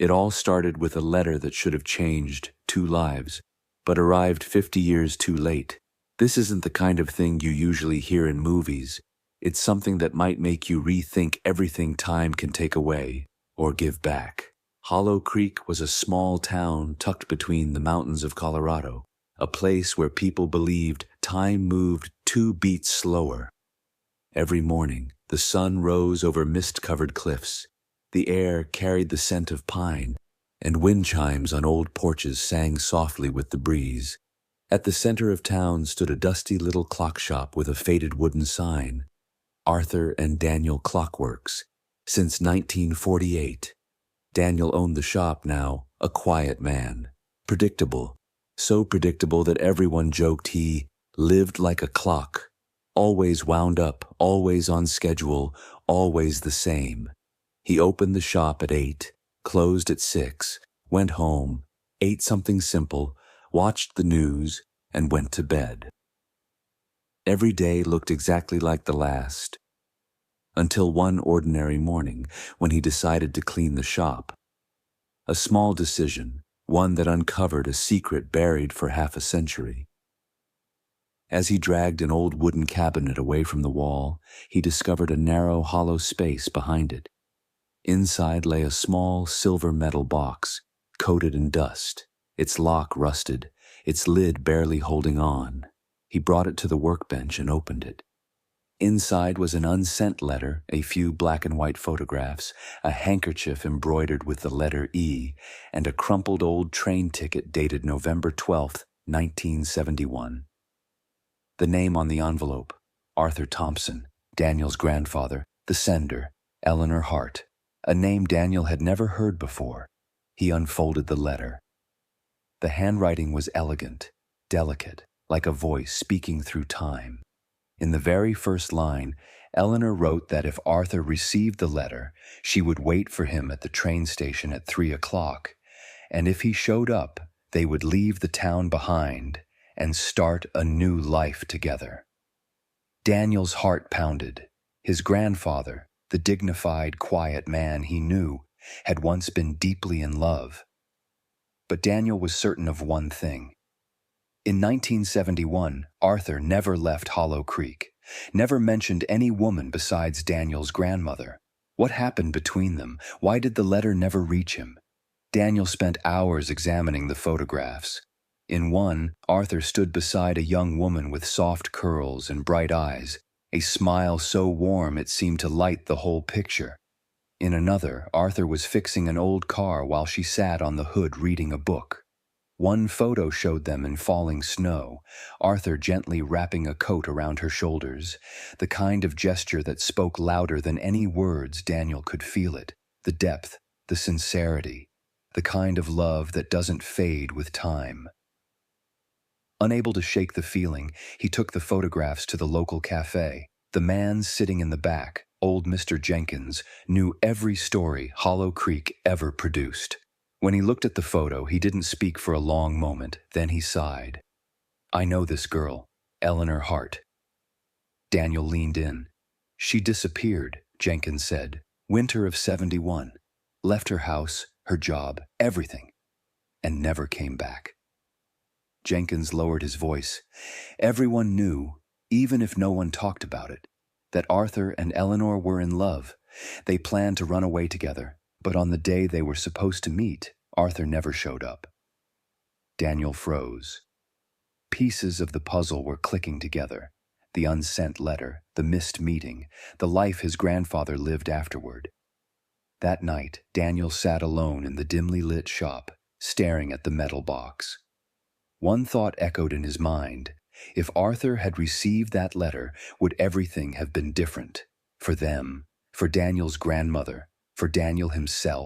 It all started with a letter that should have changed 2 lives, but arrived 50 years too late. This isn't the kind of thing you usually hear in movies. It's something that might make you rethink everything time can take away or give back. Hollow Creek was a small town tucked between the mountains of Colorado, a place where people believed time moved 2 beats slower. Every morning, the sun rose over mist-covered cliffs. The air carried the scent of pine, and wind chimes on old porches sang softly with the breeze. At the center of town stood a dusty little clock shop with a faded wooden sign, Arthur and Daniel Clockworks. Since 1948. Daniel owned the shop now, a quiet man. Predictable. So predictable that everyone joked he lived like a clock. Always wound up, always on schedule, always the same. He opened the shop at 8, closed at 6, went home, ate something simple, watched the news, and went to bed. Every day looked exactly like the last, until one ordinary morning when he decided to clean the shop. A small decision, one that uncovered a secret buried for half a century. As he dragged an old wooden cabinet away from the wall, he discovered a narrow, hollow space behind it. Inside lay a small silver metal box, coated in dust, its lock rusted, its lid barely holding on. He brought it to the workbench and opened it. Inside was an unsent letter, a few black and white photographs, a handkerchief embroidered with the letter E, and a crumpled old train ticket dated November 12th, 1971. The name on the envelope, Arthur Thompson, Daniel's grandfather, the sender, Eleanor Hart, a name Daniel had never heard before. He unfolded the letter. The handwriting was elegant, delicate, like a voice speaking through time. In the very first line, Eleanor wrote that if Arthur received the letter, she would wait for him at the train station at 3 o'clock, and if he showed up, they would leave the town behind and start a new life together. Daniel's heart pounded. His grandfather, the dignified, quiet man he knew, had once been deeply in love. But Daniel was certain of one thing. In 1971, Arthur never left Hollow Creek, never mentioned any woman besides Daniel's grandmother. What happened between them? Why did the letter never reach him? Daniel spent hours examining the photographs. In one, Arthur stood beside a young woman with soft curls and bright eyes, a smile so warm it seemed to light the whole picture. In another, Arthur was fixing an old car while she sat on the hood reading a book. One photo showed them in falling snow, Arthur gently wrapping a coat around her shoulders, the kind of gesture that spoke louder than any words. Daniel could feel it, the depth, the sincerity, the kind of love that doesn't fade with time. Unable to shake the feeling, he took the photographs to the local cafe. The man sitting in the back, old Mr. Jenkins, knew every story Hollow Creek ever produced. When he looked at the photo, he didn't speak for a long moment. Then he sighed. "I know this girl, Eleanor Hart." Daniel leaned in. "She disappeared," Jenkins said. "Winter of 71. Left her house, her job, everything, and never came back." Jenkins lowered his voice. Everyone knew, even if no one talked about it, that Arthur and Eleanor were in love. They planned to run away together, but on the day they were supposed to meet, Arthur never showed up. Daniel froze. Pieces of the puzzle were clicking together. The unsent letter, the missed meeting, the life his grandfather lived afterward. That night, Daniel sat alone in the dimly lit shop, staring at the metal box. One thought echoed in his mind. If Arthur had received that letter, would everything have been different? For them, for Daniel's grandmother, for Daniel himself?